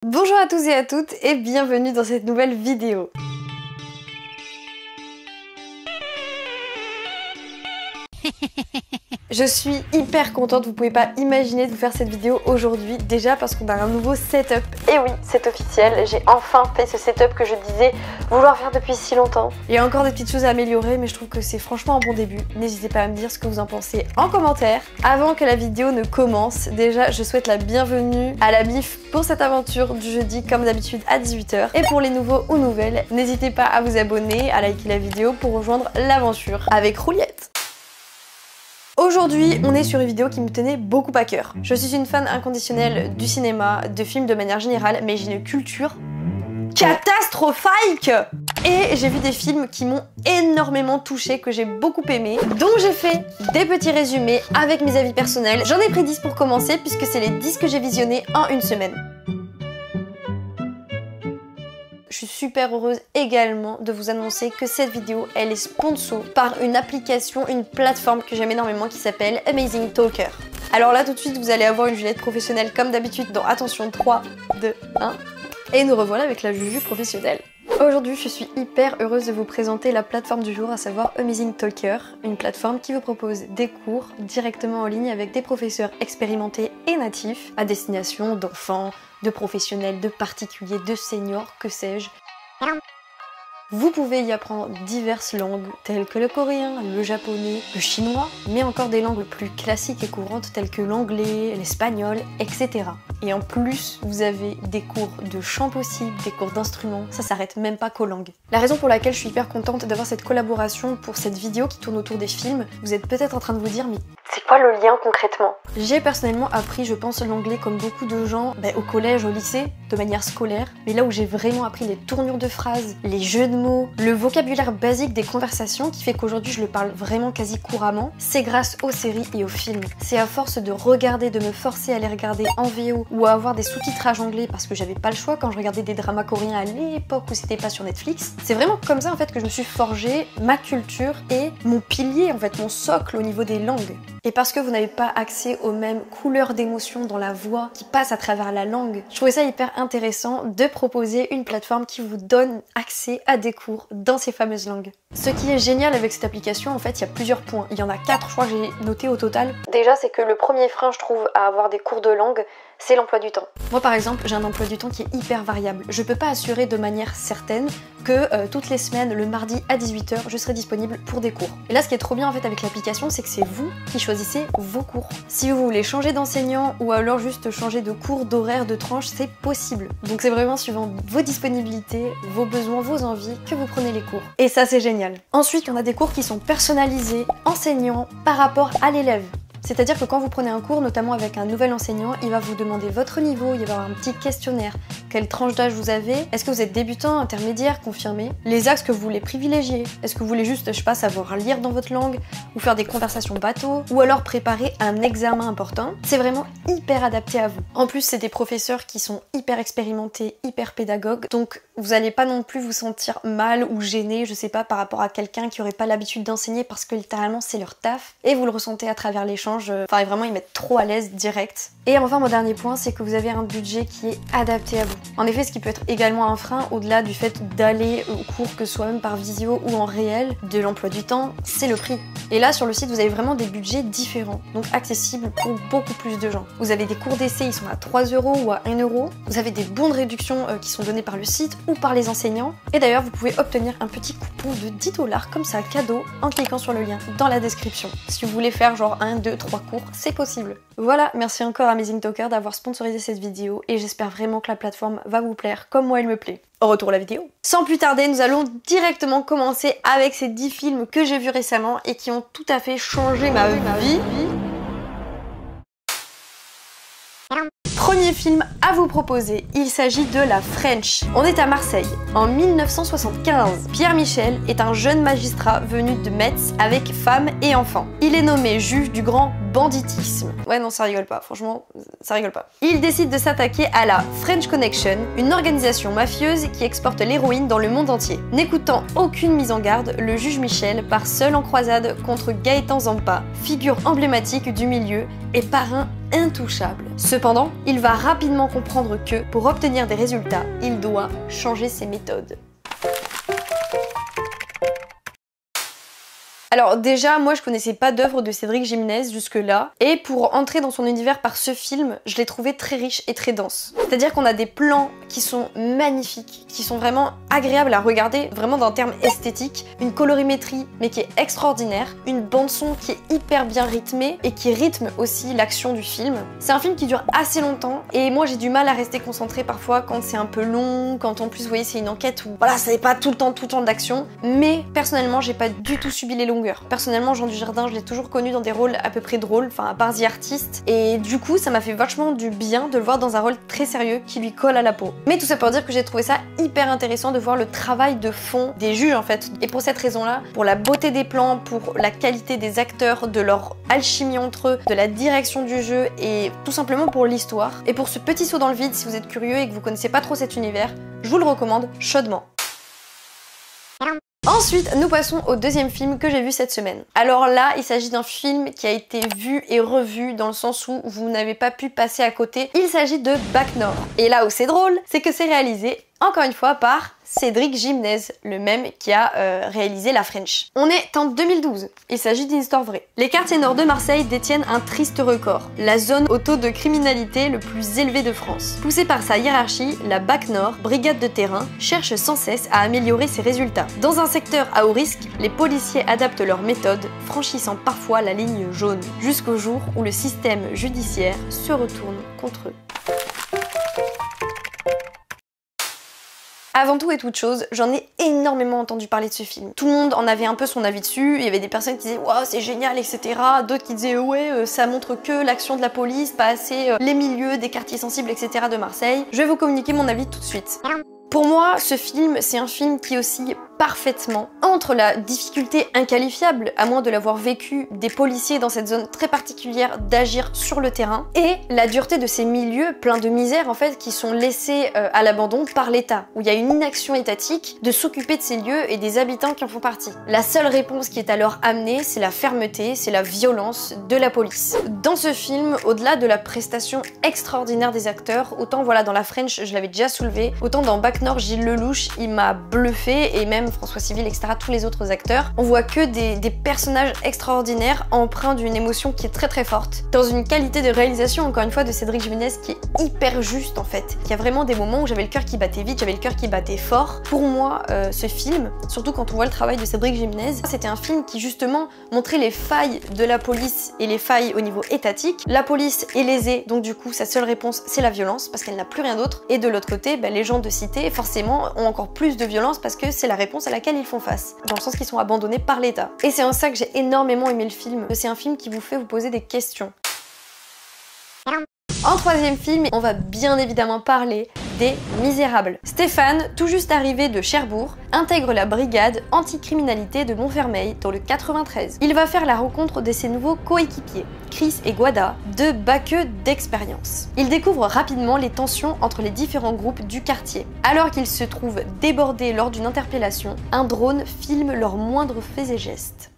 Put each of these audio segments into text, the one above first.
Bonjour à tous et à toutes et bienvenue dans cette nouvelle vidéo. Je suis hyper contente, vous pouvez pas imaginer de vous faire cette vidéo aujourd'hui, déjà parce qu'on a un nouveau setup. Et oui, c'est officiel, j'ai enfin fait ce setup que je disais vouloir faire depuis si longtemps. Il y a encore des petites choses à améliorer, mais je trouve que c'est franchement un bon début. N'hésitez pas à me dire ce que vous en pensez en commentaire. Avant que la vidéo ne commence, déjà je souhaite la bienvenue à la MIF pour cette aventure du jeudi comme d'habitude à 18 h. Et pour les nouveaux ou nouvelles, n'hésitez pas à vous abonner, à liker la vidéo pour rejoindre l'aventure avec Rouliette. Aujourd'hui, on est sur une vidéo qui me tenait beaucoup à cœur. Je suis une fan inconditionnelle du cinéma, de films de manière générale, mais j'ai une culture catastrophique. Et j'ai vu des films qui m'ont énormément touchée, que j'ai beaucoup aimé, donc j'ai fait des petits résumés avec mes avis personnels. J'en ai pris 10 pour commencer, puisque c'est les 10 que j'ai visionnés en une semaine. Je suis super heureuse également de vous annoncer que cette vidéo, elle est sponsor par une application, une plateforme que j'aime énormément qui s'appelle Amazing Talker. Alors là tout de suite vous allez avoir une Juliette professionnelle comme d'habitude dans attention 3, 2, 1 et nous revoilà avec la Juju professionnelle. Aujourd'hui je suis hyper heureuse de vous présenter la plateforme du jour, à savoir Amazing Talker, une plateforme qui vous propose des cours directement en ligne avec des professeurs expérimentés et natifs à destination d'enfants, de professionnels, de particuliers, de seniors, que sais-je. Vous pouvez y apprendre diverses langues telles que le coréen, le japonais, le chinois, mais encore des langues plus classiques et courantes telles que l'anglais, l'espagnol, etc. Et en plus, vous avez des cours de chant possible, des cours d'instruments, ça s'arrête même pas qu'aux langues. La raison pour laquelle je suis hyper contente d'avoir cette collaboration pour cette vidéo qui tourne autour des films, vous êtes peut-être en train de vous dire mais c'est quoi le lien concrètement? J'ai personnellement appris, je pense, l'anglais comme beaucoup de gens au collège, au lycée, de manière scolaire, mais là où j'ai vraiment appris les tournures de phrases, les jeux de mots, le vocabulaire basique des conversations qui fait qu'aujourd'hui je le parle vraiment quasi couramment, c'est grâce aux séries et aux films. C'est à force de regarder, de me forcer à les regarder en VO ou à avoir des sous-titrages anglais parce que j'avais pas le choix quand je regardais des dramas coréens à l'époque où c'était pas sur Netflix. C'est vraiment comme ça en fait que je me suis forgé ma culture et mon pilier en fait, mon socle au niveau des langues. Et parce que vous n'avez pas accès aux mêmes couleurs d'émotions dans la voix qui passe à travers la langue, je trouvais ça hyper intéressant de proposer une plateforme qui vous donne accès à des cours dans ces fameuses langues. Ce qui est génial avec cette application, en fait, il y a plusieurs points. Il y en a 4, je crois que j'ai noté au total. Déjà, c'est que le premier frein, je trouve, à avoir des cours de langue, c'est l'emploi du temps. Moi par exemple, j'ai un emploi du temps qui est hyper variable. Je peux pas assurer de manière certaine que toutes les semaines, le mardi à 18 h, je serai disponible pour des cours. Et là ce qui est trop bien en fait avec l'application, c'est que c'est vous qui choisissez vos cours. Si vous voulez changer d'enseignant ou alors juste changer de cours, d'horaire, de tranche, c'est possible. Donc c'est vraiment suivant vos disponibilités, vos besoins, vos envies que vous prenez les cours. Et ça c'est génial. Ensuite, on a des cours qui sont personnalisés, enseignants, par rapport à l'élève. C'est-à-dire que quand vous prenez un cours, notamment avec un nouvel enseignant, il va vous demander votre niveau, il va y avoir un petit questionnaire. Quelle tranche d'âge vous avez? Est-ce que vous êtes débutant, intermédiaire, confirmé? Les axes que vous voulez privilégier? Est-ce que vous voulez juste, je sais pas, savoir lire dans votre langue? Ou faire des conversations bateau? Ou alors préparer un examen important? C'est vraiment hyper adapté à vous. En plus, c'est des professeurs qui sont hyper expérimentés, hyper pédagogues, donc vous allez pas non plus vous sentir mal ou gêné, je sais pas, par rapport à quelqu'un qui aurait pas l'habitude d'enseigner parce que littéralement c'est leur taf. Et vous le ressentez à travers l'échange. Enfin vraiment ils mettent trop à l'aise direct. Et enfin mon dernier point, c'est que vous avez un budget qui est adapté à vous. En effet, ce qui peut être également un frein au-delà du fait d'aller au cours, que ce soit même par visio ou en réel, de l'emploi du temps, c'est le prix. Et là sur le site vous avez vraiment des budgets différents, donc accessibles pour beaucoup plus de gens. Vous avez des cours d'essai, ils sont à 3 € ou à 1 €. Vous avez des bons de réduction qui sont donnés par le site ou par les enseignants. Et d'ailleurs vous pouvez obtenir un petit coupon de 10 $ comme ça cadeau en cliquant sur le lien dans la description. Si vous voulez faire genre 1, 2, 3 cours, c'est possible. Voilà, merci encore à Amazing Talker d'avoir sponsorisé cette vidéo et j'espère vraiment que la plateforme va vous plaire comme moi elle me plaît. Au retour à la vidéo. Sans plus tarder, nous allons directement commencer avec ces 10 films que j'ai vus récemment et qui ont tout à fait changé ma vie. Premier film à vous proposer, il s'agit de La French. On est à Marseille, en 1975. Pierre Michel est un jeune magistrat venu de Metz avec femme et enfants. Il est nommé juge du grand banditisme. Ouais non, ça rigole pas, franchement, ça rigole pas. Il décide de s'attaquer à la French Connection, une organisation mafieuse qui exporte l'héroïne dans le monde entier. N'écoutant aucune mise en garde, le juge Michel part seul en croisade contre Gaëtan Zampa, figure emblématique du milieu et parrain intouchable. Cependant, il va rapidement comprendre que, pour obtenir des résultats, il doit changer ses méthodes. Alors déjà, moi je connaissais pas d'œuvre de Cédric Jimenez jusque-là, et pour entrer dans son univers par ce film, je l'ai trouvé très riche et très dense. C'est-à-dire qu'on a des plans qui sont magnifiques, qui sont vraiment agréables à regarder, vraiment d'un terme esthétique, une colorimétrie mais qui est extraordinaire, une bande-son qui est hyper bien rythmée et qui rythme aussi l'action du film. C'est un film qui dure assez longtemps, et moi j'ai du mal à rester concentrée parfois quand c'est un peu long, quand en plus vous voyez c'est une enquête où voilà, ça n'est pas tout le temps d'action, mais personnellement j'ai pas du tout subi les longueurs. Personnellement, Jean Dujardin, je l'ai toujours connu dans des rôles à peu près drôles, enfin à part The Artist, et du coup ça m'a fait vachement du bien de le voir dans un rôle très sérieux qui lui colle à la peau. Mais tout ça pour dire que j'ai trouvé ça hyper intéressant de voir le travail de fond des juges en fait, et pour cette raison-là, pour la beauté des plans, pour la qualité des acteurs, de leur alchimie entre eux, de la direction du jeu, et tout simplement pour l'histoire. Et pour ce petit saut dans le vide, si vous êtes curieux et que vous connaissez pas trop cet univers, je vous le recommande chaudement. Ensuite, nous passons au deuxième film que j'ai vu cette semaine. Alors là, il s'agit d'un film qui a été vu et revu dans le sens où vous n'avez pas pu passer à côté. Il s'agit de Bac Nord. Et là où c'est drôle, c'est que c'est réalisé, encore une fois, par Cédric Jimenez, le même qui a réalisé La French. On est en 2012, il s'agit d'une histoire vraie. Les quartiers nord de Marseille détiennent un triste record, la zone au taux de criminalité le plus élevé de France. Poussée par sa hiérarchie, la BAC Nord, brigade de terrain, cherche sans cesse à améliorer ses résultats. Dans un secteur à haut risque, les policiers adaptent leurs méthodes, franchissant parfois la ligne jaune, jusqu'au jour où le système judiciaire se retourne contre eux. Avant tout et toute chose, j'en ai énormément entendu parler de ce film. Tout le monde en avait un peu son avis dessus, il y avait des personnes qui disaient « Waouh, c'est génial, etc. » D'autres qui disaient « Ouais, ça montre que l'action de la police, pas assez les milieux des quartiers sensibles, etc. de Marseille. » Je vais vous communiquer mon avis tout de suite. Pour moi, ce film, c'est un film qui oscille parfaitement entre la difficulté inqualifiable, à moins de l'avoir vécu, des policiers dans cette zone très particulière d'agir sur le terrain, et la dureté de ces milieux pleins de misère en fait qui sont laissés à l'abandon par l'État, où il y a une inaction étatique de s'occuper de ces lieux et des habitants qui en font partie. La seule réponse qui est alors amenée, c'est la fermeté, c'est la violence de la police. Dans ce film, au-delà de la prestation extraordinaire des acteurs, autant voilà dans La French, je l'avais déjà soulevé, autant dans Bac Nord, Gilles Lelouch, il m'a bluffé, et même François Civil, etc., tous les autres acteurs, on voit que des personnages extraordinaires empreints d'une émotion qui est très très forte, dans une qualité de réalisation, encore une fois, de Cédric Jimenez qui est hyper juste en fait. Il y a vraiment des moments où j'avais le cœur qui battait vite, j'avais le cœur qui battait fort. Pour moi, ce film, surtout quand on voit le travail de Cédric Jimenez, c'était un film qui justement montrait les failles de la police et les failles au niveau étatique. La police est lésée, donc du coup sa seule réponse c'est la violence, parce qu'elle n'a plus rien d'autre, et de l'autre côté, les gens de cité forcément ont encore plus de violence parce que c'est la réponse à laquelle ils font face, dans le sens qu'ils sont abandonnés par l'État. Et c'est en ça que j'ai énormément aimé le film. C'est un film qui vous fait vous poser des questions. En troisième film, on va bien évidemment parler des Misérables. Stéphane, tout juste arrivé de Cherbourg, intègre la brigade anticriminalité de Montfermeil dans le 93. Il va faire la rencontre de ses nouveaux coéquipiers, Chris et Guada, deux baqueux d'expérience. Il découvre rapidement les tensions entre les différents groupes du quartier. Alors qu'ils se trouvent débordés lors d'une interpellation, un drone filme leurs moindres faits et gestes.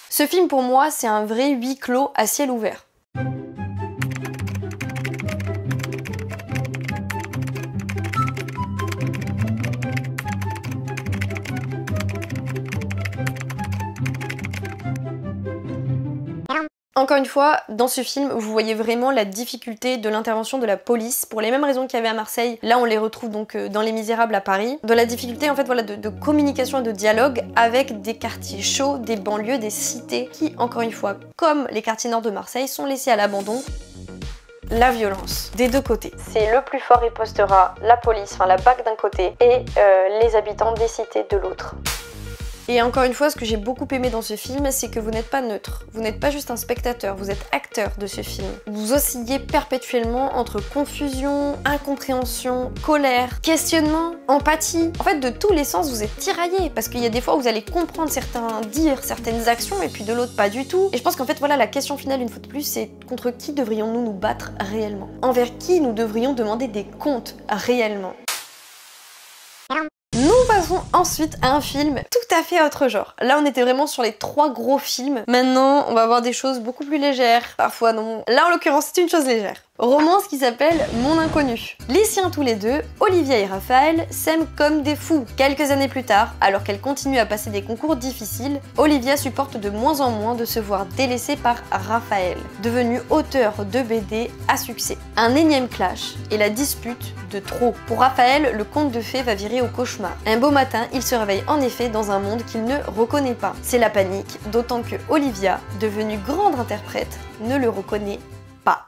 Ce film pour moi, c'est un vrai huis clos à ciel ouvert. Encore une fois, dans ce film, vous voyez vraiment la difficulté de l'intervention de la police, pour les mêmes raisons qu'il y avait à Marseille. Là, on les retrouve donc dans Les Misérables à Paris. De la difficulté, en fait, voilà, de communication et de dialogue avec des quartiers chauds, des banlieues, des cités, qui, encore une fois, comme les quartiers nord de Marseille, sont laissés à l'abandon. La violence, des deux côtés. C'est le plus fort ripostera, la police, enfin la BAC d'un côté, et les habitants des cités de l'autre. Et encore une fois, ce que j'ai beaucoup aimé dans ce film, c'est que vous n'êtes pas neutre. Vous n'êtes pas juste un spectateur, vous êtes acteur de ce film. Vous oscillez perpétuellement entre confusion, incompréhension, colère, questionnement, empathie. En fait, de tous les sens, vous êtes tiraillé, parce qu'il y a des fois où vous allez comprendre certains dires, certaines actions, et puis de l'autre, pas du tout. Et je pense qu'en fait, voilà, la question finale, une fois de plus, c'est contre qui devrions-nous nous battre réellement? Envers qui nous devrions demander des comptes réellement? Nous passons ensuite à un film tout à fait autre genre. Là, on était vraiment sur les 3 gros films. Maintenant, on va voir des choses beaucoup plus légères. Parfois, non. Là, en l'occurrence, c'est une chose légère. Romance qui s'appelle Mon Inconnu. Lycéens tous les deux, Olivia et Raphaël s'aiment comme des fous. Quelques années plus tard, alors qu'elle continue à passer des concours difficiles, Olivia supporte de moins en moins de se voir délaissée par Raphaël, devenu auteur de BD à succès. Un énième clash et la dispute de trop. Pour Raphaël, le conte de fées va virer au cauchemar. Un beau matin, il se réveille en effet dans un monde qu'il ne reconnaît pas. C'est la panique, d'autant que Olivia, devenue grande interprète, ne le reconnaît pas.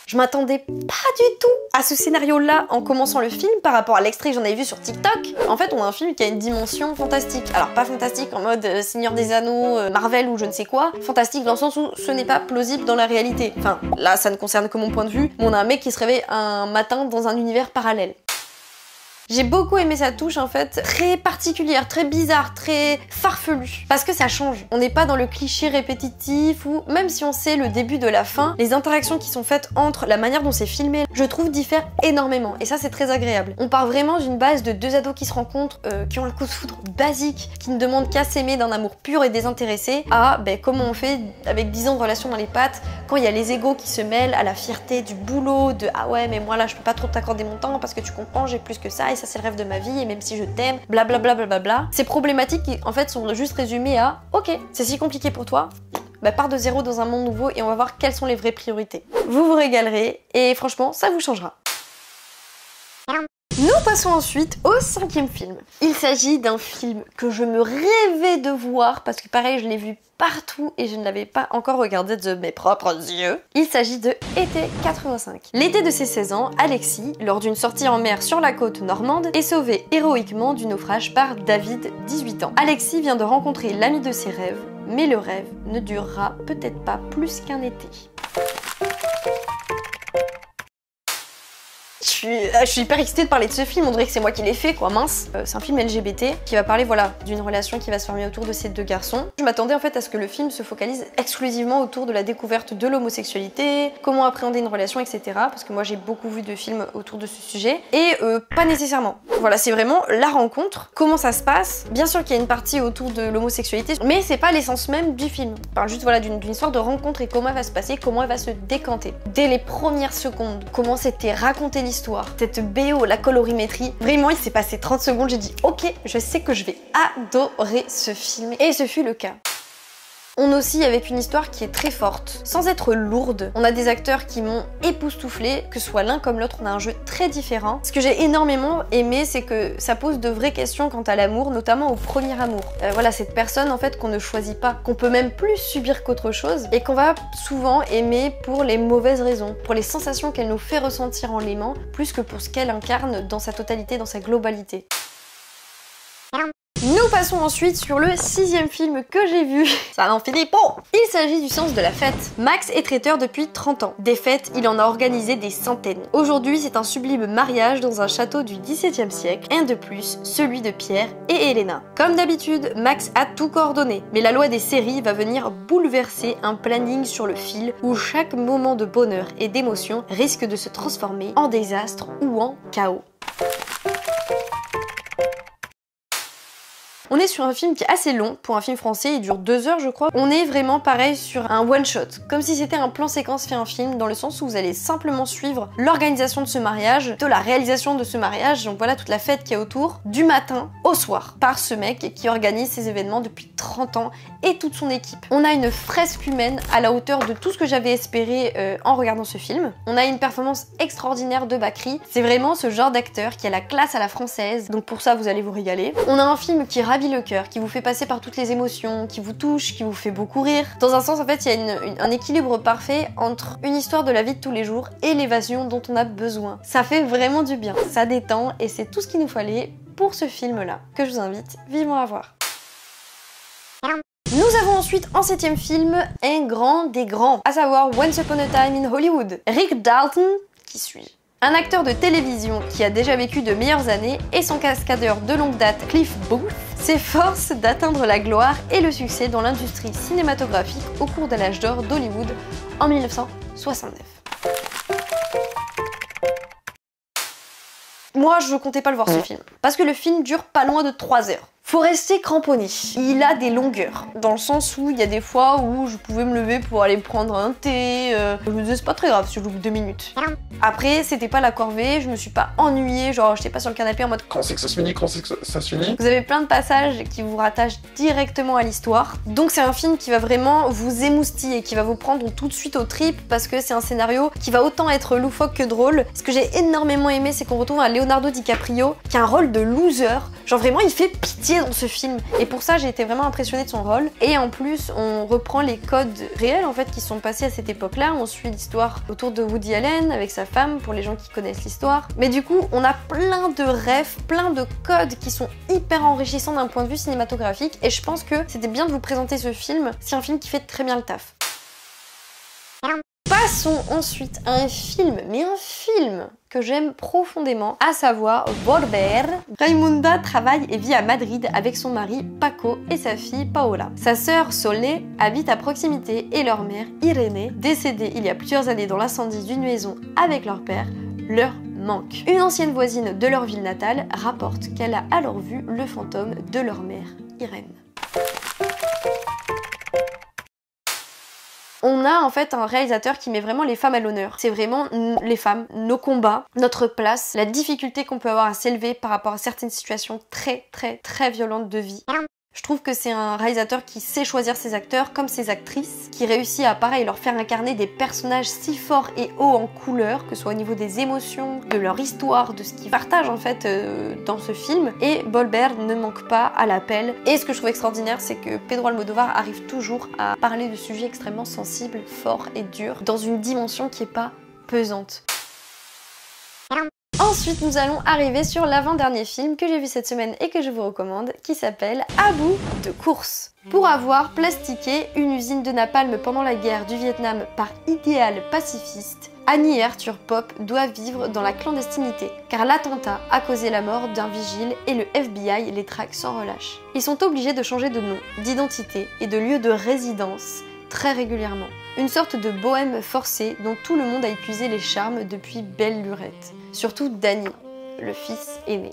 Je m'attendais pas du tout à ce scénario-là en commençant le film par rapport à l'extrait que j'en avais vu sur TikTok. En fait, on a un film qui a une dimension fantastique. Alors pas fantastique en mode Seigneur des Anneaux, Marvel ou je ne sais quoi. Fantastique dans le sens où ce n'est pas plausible dans la réalité. Enfin, là, ça ne concerne que mon point de vue. Mais on a un mec qui se réveille un matin dans un univers parallèle. J'ai beaucoup aimé sa touche en fait, très particulière, très bizarre, très farfelue. Parce que ça change. On n'est pas dans le cliché répétitif ou même si on sait le début de la fin, les interactions qui sont faites entre la manière dont c'est filmé, je trouve diffèrent énormément. Et ça c'est très agréable. On part vraiment d'une base de 2 ados qui se rencontrent, qui ont un coup de foudre basique, qui ne demandent qu'à s'aimer d'un amour pur et désintéressé, à comment on fait avec 10 ans de relation dans les pattes, quand il y a les égos qui se mêlent à la fierté du boulot, de ah ouais mais moi là je peux pas trop t'accorder mon temps parce que tu comprends j'ai plus que ça et ça c'est le rêve de ma vie et même si je t'aime, blablabla blablabla. Ces problématiques qui en fait sont juste résumées à ok, c'est si compliqué pour toi, pars de zéro dans un monde nouveau et on va voir quelles sont les vraies priorités. Vous vous régalerez et franchement ça vous changera. Nous passons ensuite au 5e film. Il s'agit d'un film que je me rêvais de voir parce que pareil je l'ai vu partout et je ne l'avais pas encore regardé de mes propres yeux. Il s'agit de Été 85. L'été de ses 16 ans, Alexis, lors d'une sortie en mer sur la côte normande, est sauvé héroïquement du naufrage par David, 18 ans. Alexis vient de rencontrer l'ami de ses rêves, mais le rêve ne durera peut-être pas plus qu'un été. Je suis hyper excitée de parler de ce film, on dirait que c'est moi qui l'ai fait quoi, mince. C'est un film LGBT qui va parler voilà d'une relation qui va se former autour de ces 2 garçons. Je m'attendais en fait à ce que le film se focalise exclusivement autour de la découverte de l'homosexualité, comment appréhender une relation, etc. Parce que moi j'ai beaucoup vu de films autour de ce sujet et pas nécessairement. Voilà, c'est vraiment la rencontre, comment ça se passe. Bien sûr qu'il y a une partie autour de l'homosexualité, mais c'est pas l'essence même du film. On parle juste voilà d'une histoire de rencontre et comment elle va se passer, comment elle va se décanter. Dès les premières secondes, comment c'était raconté l'histoire, cette BO, la colorimétrie, vraiment il s'est passé 30 secondes, j'ai dit ok, je sais que je vais adorer ce film et ce fut le cas. On oscille avec une histoire qui est très forte, sans être lourde. On a des acteurs qui m'ont époustouflé, que ce soit l'un comme l'autre, on a un jeu très différent. Ce que j'ai énormément aimé, c'est que ça pose de vraies questions quant à l'amour, notamment au premier amour. Voilà, cette personne en fait qu'on ne choisit pas, qu'on peut même plus subir qu'autre chose, et qu'on va souvent aimer pour les mauvaises raisons, pour les sensations qu'elle nous fait ressentir en l'aimant, plus que pour ce qu'elle incarne dans sa totalité, dans sa globalité. Nous passons ensuite sur le 6e film que j'ai vu. Ça n'en finit pas. Il s'agit du Sens de la fête. Max est traiteur depuis 30 ans. Des fêtes, il en a organisé des centaines. Aujourd'hui, c'est un sublime mariage dans un château du XVIIe siècle. Un de plus, celui de Pierre et Elena. Comme d'habitude, Max a tout coordonné. Mais la loi des séries va venir bouleverser un planning sur le fil où chaque moment de bonheur et d'émotion risque de se transformer en désastre ou en chaos. On est sur un film qui est assez long, pour un film français, il dure 2 heures je crois. On est vraiment pareil sur un one shot, comme si c'était un plan séquence fait un film, dans le sens où vous allez simplement suivre l'organisation de ce mariage, de la réalisation de ce mariage, donc voilà toute la fête qu'il y a autour, du matin au soir, par ce mec qui organise ces événements depuis 30 ans et toute son équipe. On a une fresque humaine à la hauteur de tout ce que j'avais espéré en regardant ce film. On a une performance extraordinaire de Bakri, c'est vraiment ce genre d'acteur qui a la classe à la française, donc pour ça vous allez vous régaler. On a un film qui ravit le cœur, qui vous fait passer par toutes les émotions, qui vous touche, qui vous fait beaucoup rire. Dans un sens, en fait, il y a un équilibre parfait entre une histoire de la vie de tous les jours et l'évasion dont on a besoin. Ça fait vraiment du bien, ça détend et c'est tout ce qu'il nous fallait pour ce film-là, que je vous invite vivement à voir. Nous avons ensuite en 7e film un grand des grands, à savoir Once Upon a Time in Hollywood. Rick Dalton, qui suis-je ? Un acteur de télévision qui a déjà vécu de meilleures années et son cascadeur de longue date Cliff Booth s'efforce d'atteindre la gloire et le succès dans l'industrie cinématographique au cours de l'âge d'or d'Hollywood en 1969. moi je comptais pas le voir ce film. Parce que le film dure pas loin de 3 heures. Faut rester cramponné. Il a des longueurs, dans le sens où il y a des fois où je pouvais me lever pour aller prendre un thé. Je me disais c'est pas très grave si je loupe 2 minutes. Après, c'était pas la corvée, je me suis pas ennuyée, genre j'étais pas sur le canapé en mode quand c'est que ça se finit, quand c'est que ça se finit. Vous avez plein de passages qui vous rattachent directement à l'histoire. Donc c'est un film qui va vraiment vous émoustiller, qui va vous prendre tout de suite aux tripes parce que c'est un scénario qui va autant être loufoque que drôle. Ce que j'ai énormément aimé, c'est qu'on retrouve un Leonardo DiCaprio qui a un rôle de loser. Genre vraiment, il fait pitié dans ce film. Et pour ça, j'ai été vraiment impressionnée de son rôle. Et en plus, on reprend les codes réels en fait qui sont passés à cette époque-là. On suit l'histoire autour de Woody Allen avec sa femme, pour les gens qui connaissent l'histoire. Mais du coup, on a plein de rêves, plein de codes qui sont hyper enrichissants d'un point de vue cinématographique. Et je pense que c'était bien de vous présenter ce film. C'est un film qui fait très bien le taf. Passons ensuite à un film, mais un film que j'aime profondément, à savoir Volver. Raimunda travaille et vit à Madrid avec son mari Paco et sa fille Paola. Sa sœur Solnay habite à proximité et leur mère Irene, décédée il y a plusieurs années dans l'incendie d'une maison avec leur père, leur manque. Une ancienne voisine de leur ville natale rapporte qu'elle a alors vu le fantôme de leur mère, Irène. On a en fait un réalisateur qui met vraiment les femmes à l'honneur. C'est vraiment les femmes, nos combats, notre place, la difficulté qu'on peut avoir à s'élever par rapport à certaines situations très violentes de vie. Je trouve que c'est un réalisateur qui sait choisir ses acteurs comme ses actrices, qui réussit à pareil leur faire incarner des personnages si forts et hauts en couleur, que ce soit au niveau des émotions, de leur histoire, de ce qu'ils partagent en fait dans ce film. Et Volver ne manque pas à l'appel. Et ce que je trouve extraordinaire, c'est que Pedro Almodóvar arrive toujours à parler de sujets extrêmement sensibles, forts et durs, dans une dimension qui est pas pesante. Ensuite, nous allons arriver sur l'avant-dernier film que j'ai vu cette semaine et que je vous recommande, qui s'appelle À bout de course. Pour avoir plastiqué une usine de napalm pendant la guerre du Vietnam par idéal pacifiste, Annie et Arthur Pop doivent vivre dans la clandestinité, car l'attentat a causé la mort d'un vigile et le FBI les traque sans relâche. Ils sont obligés de changer de nom, d'identité et de lieu de résidence très régulièrement. Une sorte de bohème forcée dont tout le monde a épuisé les charmes depuis belle lurette. Surtout Danny, le fils aîné.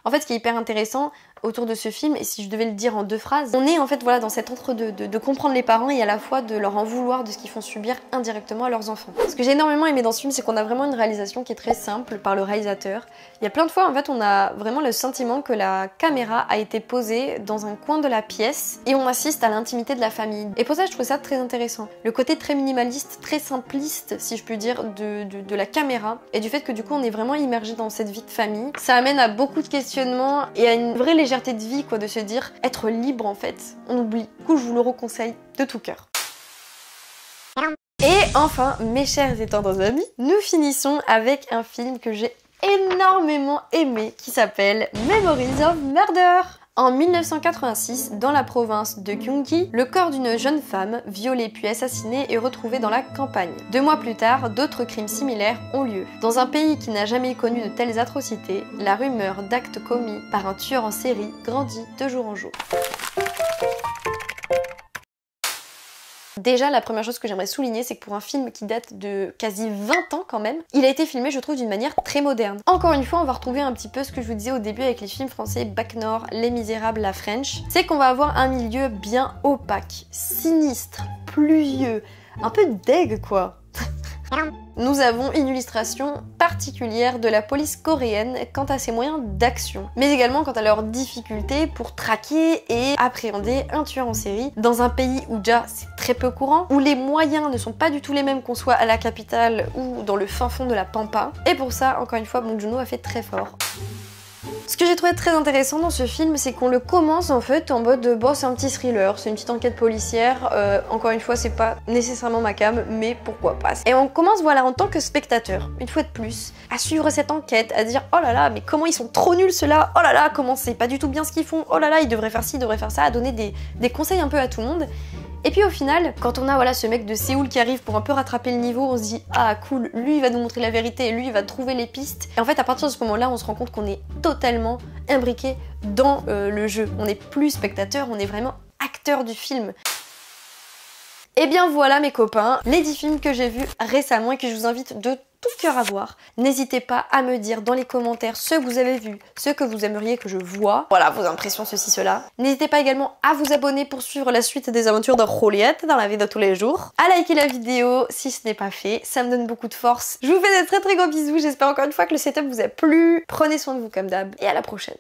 En fait, ce qui est hyper intéressant autour de ce film, et si je devais le dire en 2 phrases, on est en fait voilà dans cet entre-deux de comprendre les parents et à la fois de leur en vouloir de ce qu'ils font subir indirectement à leurs enfants. Ce que j'ai énormément aimé dans ce film, c'est qu'on a vraiment une réalisation qui est très simple par le réalisateur. Il y a plein de fois en fait on a vraiment le sentiment que la caméra a été posée dans un coin de la pièce et on assiste à l'intimité de la famille. Et pour ça je trouve ça très intéressant. Le côté très minimaliste, très simpliste si je puis dire de la caméra et du fait que du coup on est vraiment immergé dans cette vie de famille. Ça amène à beaucoup de questionnements et à une vraie légèreté de vie quoi, de se dire être libre en fait. On oublie. Du coup je vous le reconseille de tout cœur. Et enfin, mes chers et tendres amis, nous finissons avec un film que j'ai énormément aimé qui s'appelle Memories of Murder. En 1986, dans la province de Gyeonggi, le corps d'une jeune femme, violée puis assassinée, est retrouvé dans la campagne. 2 mois plus tard, d'autres crimes similaires ont lieu. Dans un pays qui n'a jamais connu de telles atrocités, la rumeur d'actes commis par un tueur en série grandit de jour en jour. Déjà, la première chose que j'aimerais souligner, c'est que pour un film qui date de quasi 20 ans quand même, il a été filmé, je trouve, d'une manière très moderne. Encore une fois, on va retrouver un petit peu ce que je vous disais au début avec les films français Bac Nord, Les Misérables, La French. C'est qu'on va avoir un milieu bien opaque, sinistre, pluvieux, un peu deg quoi. Nous avons une illustration particulière de la police coréenne quant à ses moyens d'action, mais également quant à leurs difficultés pour traquer et appréhender un tueur en série dans un pays où déjà c'est très peu courant, où les moyens ne sont pas du tout les mêmes qu'on soit à la capitale ou dans le fin fond de la pampa. Et pour ça, encore une fois, Bong Joon-ho a fait très fort. Ce que j'ai trouvé très intéressant dans ce film, c'est qu'on le commence en fait en mode bon, c'est un petit thriller, c'est une petite enquête policière. Encore une fois, c'est pas nécessairement ma cam, mais pourquoi pas. Et on commence voilà en tant que spectateur, une fois de plus, à suivre cette enquête, à dire oh là là, mais comment ils sont trop nuls ceux-là, oh là là, comment c'est pas du tout bien ce qu'ils font, oh là là, ils devraient faire ci, ils devraient faire ça, à donner des conseils un peu à tout le monde. Et puis au final, quand on a voilà ce mec de Séoul qui arrive pour un peu rattraper le niveau, on se dit ah cool, lui il va nous montrer la vérité, lui il va trouver les pistes. Et en fait à partir de ce moment-là, on se rend compte qu'on est totalement imbriqué dans le jeu. On n'est plus spectateur, on est vraiment acteur du film. Et bien voilà mes copains, les 10 films que j'ai vus récemment et que je vous invite de tout cœur à voir. N'hésitez pas à me dire dans les commentaires ce que vous avez vu, ce que vous aimeriez que je voie. Voilà, vos impressions, ceci, cela. N'hésitez pas également à vous abonner pour suivre la suite des aventures de Juliette dans la vie de tous les jours. À liker la vidéo si ce n'est pas fait, ça me donne beaucoup de force. Je vous fais des très gros bisous, j'espère encore une fois que le setup vous a plu. Prenez soin de vous comme d'hab et à la prochaine.